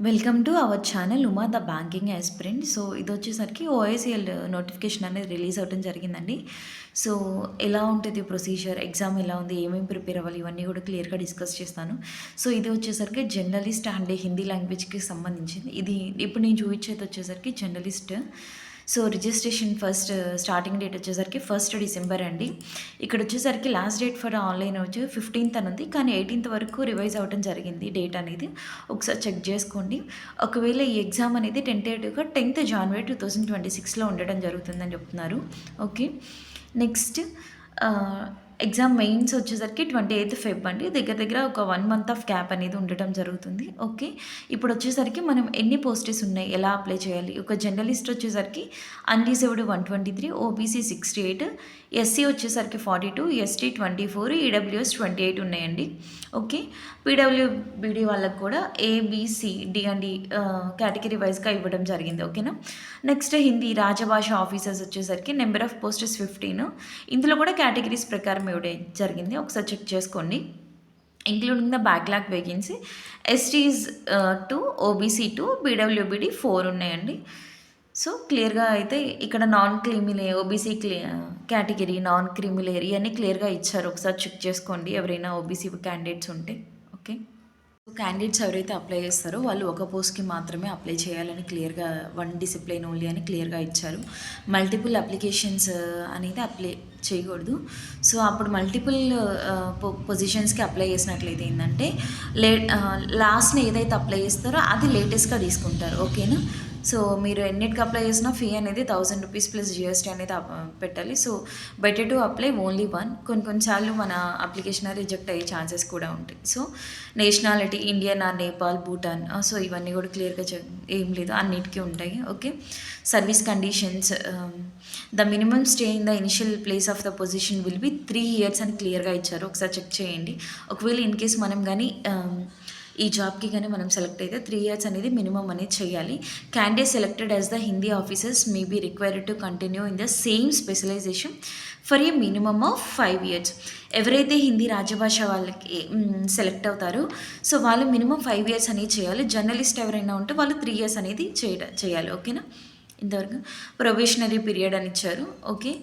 Welcome to our channel Uma the banking aspirant. So ఇది వచ్చేసరికి OICL notification అనేది release అవ్వడం జరిగిందండి. సో ఎలా ఉంటుంది ప్రొసీజర్, ఎగ్జామ్ ఎలా ఉంది, ఏమేమి ప్రిపేర్ అవ్వాలి, ఇవన్నీ కూడా క్లియర్గా డిస్కస్ చేస్తాను. సో ఇది వచ్చేసరికి జర్నలిస్ట్ అండ్ హిందీ లాంగ్వేజ్కి సంబంధించింది. ఇది ఇప్పుడు నేను చూపించేది వచ్చేసరికి journalist. So registration first starting date వచ్చేసరికి 1 డిసెంబర్ అండి. ఇక్కడ వచ్చేసరికి లాస్ట్ డేట్ ఫర్ ఆన్లైన్ వచ్చి 15th అని ఉంది, కానీ 18th వరకు రివైజ్ అవ్వడం జరిగింది డేట్ అనేది. ఒకసారి చెక్ చేసుకోండి. ఒకవేళ ఈ ఎగ్జామ్ అనేది టెంటేటివ్గా 10th January 2026లో ఉండడం జరుగుతుందని చెప్తున్నారు. ఓకే, నెక్స్ట్ ఎగ్జామ్ మెయిన్స్ వచ్చేసరికి 28th Feb అండి. దగ్గర దగ్గర ఒక 1 month ఆఫ్ గ్యాప్ అనేది ఉండటం జరుగుతుంది. ఓకే, ఇప్పుడు వచ్చేసరికి మనం ఎన్ని పోస్టెస్ ఉన్నాయి, ఎలా అప్లై చేయాలి. ఒక జర్నలిస్ట్ వచ్చేసరికి అన్రిజర్వ్డ్ 123, ఓబీసీ 68, ఎస్సీ వచ్చేసరికి 42, ఎస్టీ 24, ఈడబ్ల్యూఎస్ 28 ఉన్నాయండి. ఓకే, పీడబ్ల్యూబీడీ వాళ్ళకు కూడా ఏబిసిడి అండి కేటగిరీ వైజ్గా ఇవ్వడం జరిగింది. ఓకేనా. నెక్స్ట్ హిందీ రాజభాష ఆఫీసర్స్ వచ్చేసరికి నెంబర్ ఆఫ్ పోస్టెస్ 15. ఇందులో కూడా కేటగిరీస్ ప్రకారం ఇవ్వడం జరిగింది. ఒకసారి చెక్ చేసుకోండి. Including the backlog vacancy STs 2, OBC 2, PWBD 4 ఉన్నాయండి. సో క్లియర్గా అయితే ఇక్కడ non creamy layer OBC category, non creamy layer ఇవన్నీ క్లియర్గా ఇచ్చారు. ఒకసారి చెక్ చేసుకోండి ఎవరైనా ఓబీసీ క్యాండిడేట్స్ ఉంటే. ఓకే, క్యాండిడేట్స్ ఎవరైతే అప్లై చేస్తారో వాళ్ళు ఒక పోస్ట్కి మాత్రమే అప్లై చేయాలని క్లియర్గా, 1 discipline ఓన్లీ అని క్లియర్గా ఇచ్చారు. మల్టిపుల్ అప్లికేషన్స్ అనేది అప్లై చేయకూడదు. సో అప్పుడు మల్టిపుల్ పొజిషన్స్కి అప్లై చేసినట్లయితే ఏంటంటే లాస్ట్ని ఏదైతే అప్లై చేస్తారో అది లేటెస్ట్గా తీసుకుంటారు. ఓకేనా. సో మీరు ఎన్నిటికి అప్లై చేసినా ఫీ అనేది 1000 రూపీస్ ప్లస్ జిఎస్టీ అనేది పెట్టాలి. So better to apply only 1. కొన్నిసార్లు మన అప్లికేషన్ రిజెక్ట్ అయ్యే ఛాన్సెస్ కూడా ఉంటాయి. So nationality Indian or Nepal, Bhutan, so ఇవన్నీ కూడా క్లియర్గా ఏం లేదు, అన్నిటికీ ఉంటాయి. Okay, service conditions, the minimum stay in the initial place of the position will be 3 years అని క్లియర్గా ఇచ్చారు. ఒకసారి చెక్ చేయండి. ఒకవేళ ఇన్ కేస్ మనం కానీ ఈ జాబ్కి కానీ మనం సెలెక్ట్ అయితే 3 years అనేది మినిమం అనేది చేయాలి. Candidate selected as the Hindi officers may be required to continue in the same specialization for a minimum of 5 years. ఎవరైతే హిందీ రాజభాష వాళ్ళకి సెలెక్ట్ అవుతారో సో వాళ్ళు మినిమం 5 years అనేది చేయాలి. జర్నలిస్ట్ ఎవరైనా ఉంటే వాళ్ళు 3 years అనేది చేయాలి. ఓకేనా. ఇంతవరకు ప్రొబేషనరీ పీరియడ్ అని ఇచ్చారు. ఓకే,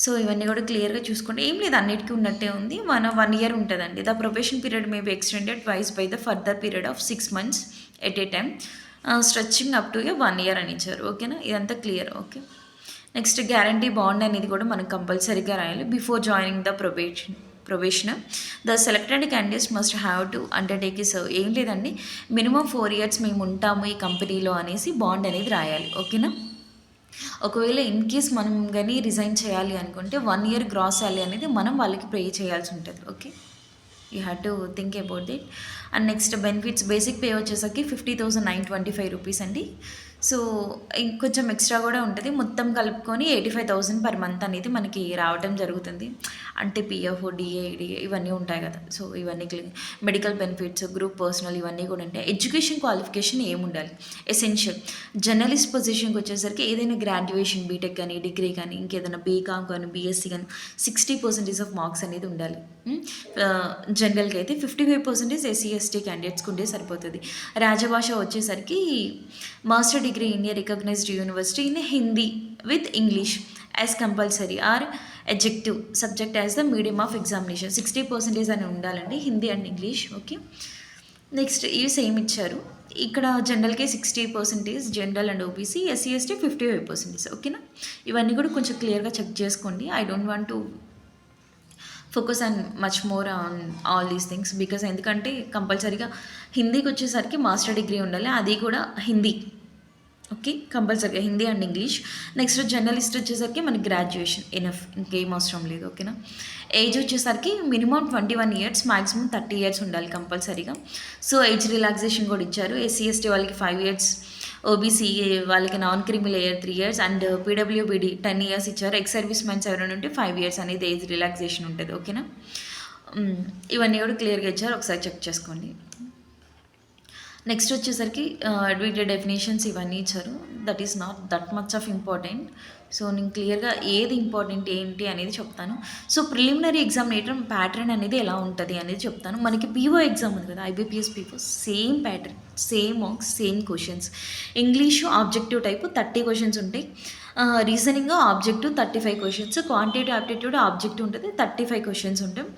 సో ఇవన్నీ కూడా క్లియర్గా చూసుకోండి. ఏం లేదు, అన్నిటికీ ఉన్నట్టే ఉంది. 1 year ఉంటుందండి. The probation period may be extended twice by the further period of 6 months at a time, stretching up to 1 year అని ఇచ్చారు. ఓకేనా, ఇదంతా clear. Okay, next guarantee bond అనేది కూడా మనం కంపల్సరీగా రాయాలి before joining the probation. The selected candidates must have to undertake ఈ సర్వ్. ఏం లేదండి, మినిమం 4 years మేము ఉంటాము ఈ కంపెనీలో అనేసి బాండ్ అనేది రాయాలి. ఓకేనా. ఒకవేళ ఇన్ కేస్ మనం కానీ రిజైన్ చేయాలి అనుకుంటే 1 year గ్రాస్ శాలరీ అనేది మనం వాళ్ళకి పే చేయాల్సి ఉంటుంది. Okay, you have to think about it. And next benefits, basic pay వచ్చేసరికి 50,925 రూపీస్ అండి. సో ఇంకొంచెం ఎక్స్ట్రా కూడా ఉంటుంది. మొత్తం కలుపుకొని 85,000 per month అనేది మనకి రావడం జరుగుతుంది. అంటే పిఎఫ్, డిఏ ఇవన్నీ ఉంటాయి కదా. సో ఇవన్నీ మెడికల్ బెనిఫిట్స్, గ్రూప్ పర్సనల్ ఇవన్నీ కూడా ఉంటాయి. ఎడ్యుకేషన్ క్వాలిఫికేషన్ ఏముండాలి, ఎసెన్షియల్ జర్నలిస్ట్ పొజిషన్కి వచ్చేసరికి ఏదైనా గ్రాడ్యుయేషన్, బీటెక్ కానీ, డిగ్రీ కానీ, ఇంకేదైనా బీకామ్ కానీ, బీఎస్సీ కానీ 60% ఆఫ్ మార్క్స్ అనేది ఉండాలి. జనరల్గా అయితే 55% ఎస్సీ ఎస్టీ క్యాండిడేట్స్కి ఉంటే సరిపోతుంది. రాజభాష వచ్చేసరికి master degree in a recognized university in Hindi with English as compulsory or adjective subject as the medium of examination 60% అని ఉండాలండి, Hindi and English. Okay, next ఇవి సేమ్ ఇచ్చారు. ఇక్కడ జనరల్కి 60%, general and OBC, SC ST 55%. ఓకేనా, ఇవన్నీ కూడా కొంచెం క్లియర్గా చెక్ చేసుకోండి. I don't want to focus and much more on all these things because ఎందుకంటే కంపల్సరీగా హిందీకి వచ్చేసరికి మాస్టర్ డిగ్రీ ఉండాలి, అది కూడా హిందీ. ఓకే, కంపల్సరీగా Hindi and English. Next journalist వచ్చేసరికి మనకి గ్రాడ్యుయేషన్ ఎనఫ్, ఇంకేం అవసరం లేదు. ఓకేనా. ఏజ్ వచ్చేసరికి మినిమం 21 years, మ్యాక్సిమం 30 years ఉండాలి కంపల్సరీగా. సో ఏజ్ రిలాక్సేషన్ కూడా ఇచ్చారు. ఎస్సీ ఎస్టీ వాళ్ళకి 5 years, ఓబీసీ వాళ్ళకి non creamy layer 3 years and PWBD 10 years ఇచ్చారు. ఎక్స్ సర్వీస్ మెన్స్ ఎవరైనా ఉంటే 5 years అనేది ఏజ్ రిలాక్సేషన్ ఉంటుంది. ఓకేనా, ఇవన్నీ కూడా క్లియర్గా ఇచ్చారు. ఒకసారి చెక్ చేసుకోండి. నెక్స్ట్ వచ్చేసరికి వీటి డెఫినేషన్స్ ఇవన్నీ ఇచ్చారు. That is not that much of important. So నేను క్లియర్‌గా ఏది ఇంపార్టెంట్ ఏంటి అనేది చెప్తాను. సో ప్రిలిమినరీ ఎగ్జామినేటర్ ప్యాటర్న్ అనేది ఎలా ఉంటది అనేది చెప్తాను. మనకి పీఓ ఎగ్జామ్ ఉంది కదా! IBPS PO same pattern, same marks, same questions. English objective type 30 questions ఉంటాయి. Reasoning objective 35 questions. Quantitative aptitude objective ఉంటుంది. 35 క్వెషన్స్ ఉంటాయి.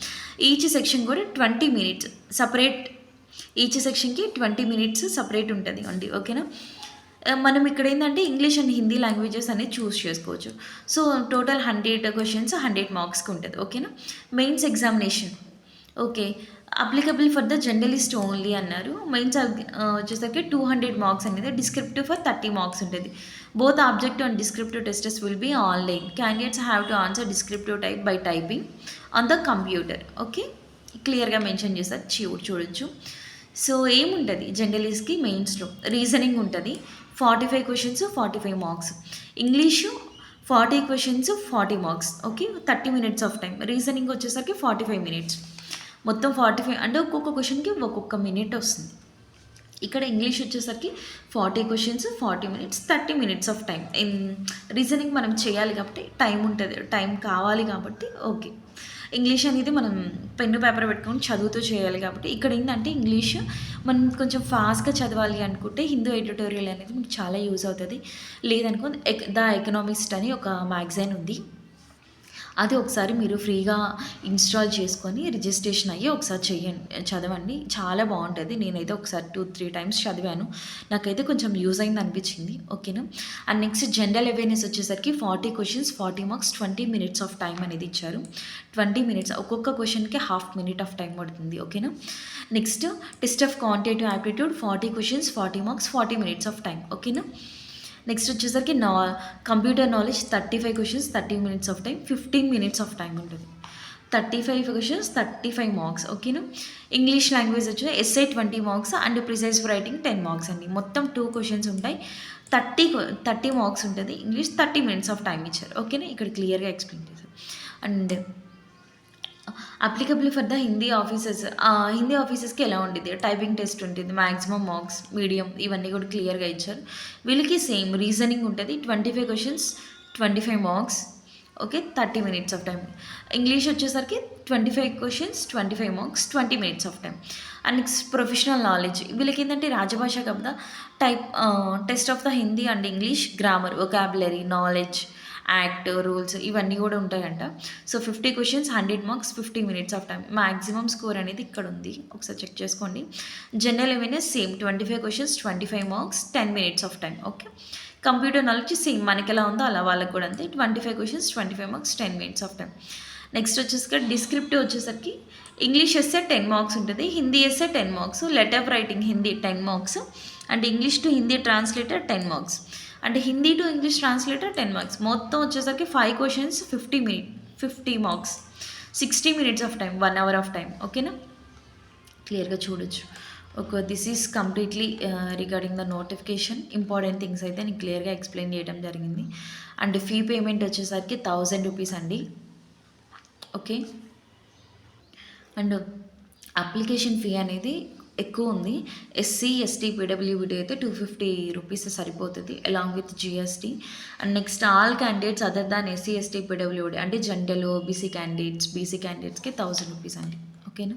ఈచ్ సెక్షన్ కూడా 20 మినిట్స్ సెపరేట్. ఈచ్ సెక్షన్‌కి 20 మినిట్స్ సెపరేట్ ఉంటది అండి. ఓకేనా? మనం ఇక్కడ ఏందంటే ఇంగ్లీష్ అండ్ హిందీ లాంగ్వేజెస్ అనేది చూస్ చేసుకోవచ్చు. సో టోటల్ 100 క్వెషన్స్ 100 మార్క్స్‌కి ఉంటది. ఓకేనా? Mains examination. Okay. Applicable for the journalist only అన్నారు. మెయిన్స్ వచ్చేసరికి 200 మార్క్స్ అనేది, డిస్క్రిప్టివ్ ఫర్ 30 మార్క్స్ ఉంటుంది. Both objective and descriptive tests will be online. Candidates have to answer descriptive type by typing on the computer. Okay, క్లియర్గా mention చేస్తారు, చూడొచ్చు. So ఏముంటుంది జర్నలిస్ట్కి మెయిన్స్లో? రీజనింగ్ ఉంటుంది, 45 questions 45 marks. English 40 questions 40 marks. Okay, 30 minutes of time. Reasoning వచ్చేసరికి 45 minutes. మొత్తం 45 అంటే ఒక్కొక్క క్వశ్చన్కి ఒక్కొక్క మినిట్ వస్తుంది. ఇక్కడ ఇంగ్లీష్ వచ్చేసరికి 40 questions 40 minutes, 30 minutes of time. Reasoning మనం చేయాలి కాబట్టి టైం ఉంటుంది, టైం కావాలి కాబట్టి. ఓకే, ఇంగ్లీష్ అనేది మనం పెన్ను పేపర్ పెట్టుకొని చదువుతూ చేయాలి కాబట్టి ఇక్కడ ఏంటంటే ఇంగ్లీష్ మనం కొంచెం ఫాస్ట్గా చదవాలి అనుకుంటే హిందూ ఎడిటోరియల్ అనేది మీకు చాలా యూజ్ అవుతుంది. లేదనుకో ద ఎకనామిస్ట్ అని ఒక మ్యాగజైన్ ఉంది, అది ఒకసారి మీరు ఫ్రీగా ఇన్స్టాల్ చేసుకొని రిజిస్ట్రేషన్ అయ్యి ఒకసారి చదవండి, చాలా బాగుంటుంది. నేనైతే ఒకసారి 2-3 టైమ్స్ చదివాను, నాకైతే కొంచెం యూజ్ అయింది అనిపించింది. ఓకేనా? అండ్ నెక్స్ట్ జనరల్ అవేర్నెస్ వచ్చేసరికి 40 questions 40 marks, 20 minutes of time అనేది ఇచ్చారు. 20 మినిట్స్, ఒక్కొక్క క్వశ్చన్కి హాఫ్ మినిట్ ఆఫ్ టైం పడుతుంది. ఓకేనా? Next test of quantitative aptitude 40 questions 40 marks 40 minutes of time. ఓకేనా? నెక్స్ట్ వచ్చేసరికి computer knowledge 35 questions 30 minutes of time, 15 minutes of time ఉంటుంది. 35 క్వశ్చన్స్ 35 మార్క్స్. ఓకేనా? ఇంగ్లీష్ లాంగ్వేజ్ వచ్చి SA 20 marks and precise writing 10 marks అండి. మొత్తం 2 questions ఉంటాయి, 30 marks ఉంటుంది. English 30 minutes of time ఇచ్చారు. ఓకేనా? ఇక్కడ క్లియర్గా ఎక్స్ప్లెయిన్ చేశారు. And applicable for the Hindi officers. Hindi ఆఫీసర్స్కి ఎలా ఉంటుంది? టైపింగ్ టెస్ట్ ఉంటుంది, మ్యాక్సిమం మార్క్స్, మీడియం, ఇవన్నీ కూడా క్లియర్గా ఇచ్చారు. వీళ్ళకి సేమ్ రీజనింగ్ ఉంటుంది, 25 questions 25 marks. Okay, 30 minutes of time. English వచ్చేసరికి 25 questions 25 marks, 20 minutes of time. And next professional knowledge. వీళ్ళకి ఏంటంటే రాజభాష కదా, test of the Hindi and English, grammar, vocabulary, knowledge, act, rules, ఇవన్నీ కూడా ఉంటాయంట. So 50 questions 100 marks, 50 minutes of time. Maximum score అనేది ఇక్కడ ఉంది, ఒకసారి చెక్ చేసుకోండి. General awareness same 25 questions 25 marks, 10 minutes of time. Okay, computer knowledge same మనకి ఎలా ఉందో అలా వాళ్ళకి కూడా అంతే, 25 questions 25 marks, 10 minutes of time. Next వచ్చేసరికి డిస్క్రిప్టివ్ వచ్చేసరికి ఇంగ్లీష్ ఎస్సే 10 మార్క్స్ ఉంటుంది, Hindi essay 10 marks, letter of writing Hindi 10 marks, and English to Hindi translator 10 marks, అంటే Hindi to English translator 10 marks. మొత్తం వచ్చేసరికి 5 questions 50 marks, 60 minutes of time, 1 hour of time. ఓకేనా? క్లియర్గా చూడొచ్చు. This is completely regarding the notification. Important things అయితే నేను క్లియర్గా explain చేయడం జరిగింది. అండ్ ఫీ పేమెంట్ వచ్చేసరికి 1000 రూపీస్ అండి. ఓకే, అండ్ అప్లికేషన్ ఫీ అనేది ఎక్కువ ఉంది. ఎస్సీ ఎస్టీ పీడబ్ల్యూబీడీ అయితే 250 రూపీస్ సరిపోతుంది along with GST. And next all candidates other than SC ST PWBD అంటే జనరల్ ఓబీసీ క్యాండిడేట్స్కి 1000 రూపీస్ అండి. ఓకేనా?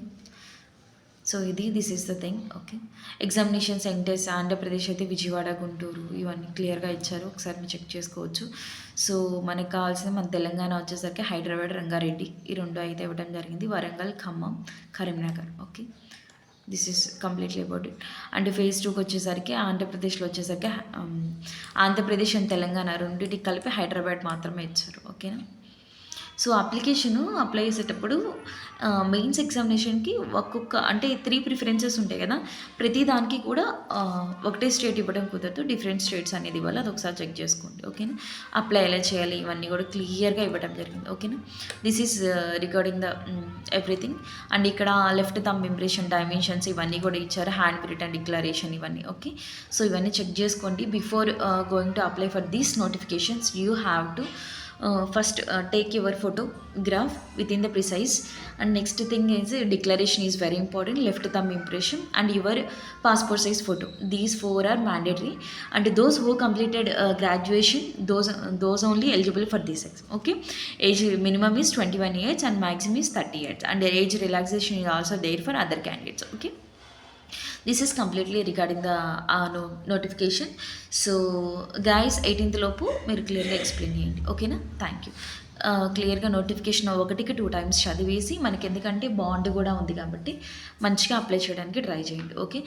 So this is the thing. Okay, examination centres Andhra Pradesh అయితే విజయవాడ, గుంటూరు, ఇవన్నీ క్లియర్గా ఇచ్చారు, ఒకసారి మీరు చెక్ చేసుకోవచ్చు. సో మనకు కావాల్సిన మన తెలంగాణ వచ్చేసరికి హైదరాబాద్, రంగారెడ్డి, ఈ 2 అయితే ఇవ్వడం జరిగింది. Warangal, Khammam, Karimnagar. Okay, this is completely about it. And phase 2కి వచ్చేసరికి ఆంధ్రప్రదేశ్లో వచ్చేసరికి ఆంధ్రప్రదేశ్ అండ్ తెలంగాణ రెండింటికి కలిపి హైదరాబాద్ మాత్రమే ఇచ్చారు. ఓకేనా? సో అప్లికేషను అప్లై చేసేటప్పుడు మెయిన్స్ ఎగ్జామినేషన్కి అంటే 3 ప్రిఫరెన్సెస్ ఉంటాయి కదా, ప్రతి దానికి కూడా ఒకటే స్టేట్ ఇవ్వడం కుదరదు, డిఫరెంట్ స్టేట్స్ అనేది ఇవ్వాలి, అది ఒకసారి చెక్ చేసుకోండి. ఓకేనా? అప్లై ఎలా చేయాలి ఇవన్నీ కూడా క్లియర్గా ఇవ్వడం జరిగింది. ఓకేనా? This is regarding the everything. And ఇక్కడ లెఫ్ట్ థంబ్ ఇంప్రెషన్, డైమెన్షన్స్ ఇవన్నీ కూడా ఇచ్చారు, హ్యాండ్ రిటన్ డిక్లరేషన్ ఇవన్నీ. ఓకే, సో ఇవన్నీ చెక్ చేసుకోండి. Before going to apply for these notifications you have to first take your photograph within the precise, and next thing is declaration is very important, left thumb impression and your passport size photo. These four are mandatory, and those who completed graduation, those only eligible for this exam. Okay, age minimum is 21 years and maximum is 30 years, and the age relaxation is also there for other candidates. Okay, this is completely regarding the notification. So guys 18th లోపు మీరు క్లియర్గా explain చేయండి. ఓకేనా? Thank you. క్లియర్గా notification ఒకటికి 2 times చదివేసి, మనకి ఎందుకంటే బాండ్ కూడా ఉంది కాబట్టి మంచిగా అప్లై చేయడానికి ట్రై చేయండి. ఓకే,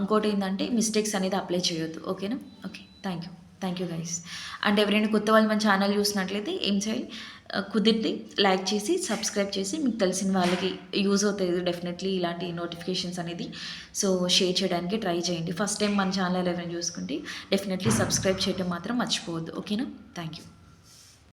ఇంకోటి ఏంటంటే మిస్టేక్స్ అనేది అప్లై చేయొద్దు. ఓకేనా? Okay, thank you guys. And ఎవరైనా కొత్త వాళ్ళు మన ఛానల్ చూసినట్లయితే ఏం చేయాలి, కుదిరితే లైక్ చేసి సబ్స్క్రైబ్ చేసి మీకు తెలిసిన వాళ్ళకి యూజ్ అవుతుంది డెఫినెట్లీ ఇలాంటి నోటిఫికేషన్స్ అనేది. సో షేర్ చేయడానికి ట్రై చేయండి. ఫస్ట్ టైం మన ఛానల్ ఎవరైనా చూసుకుంటే డెఫినెట్లీ సబ్స్క్రైబ్ చేయడం మాత్రం మర్చిపోవద్దు. ఓకేనా? Thank you.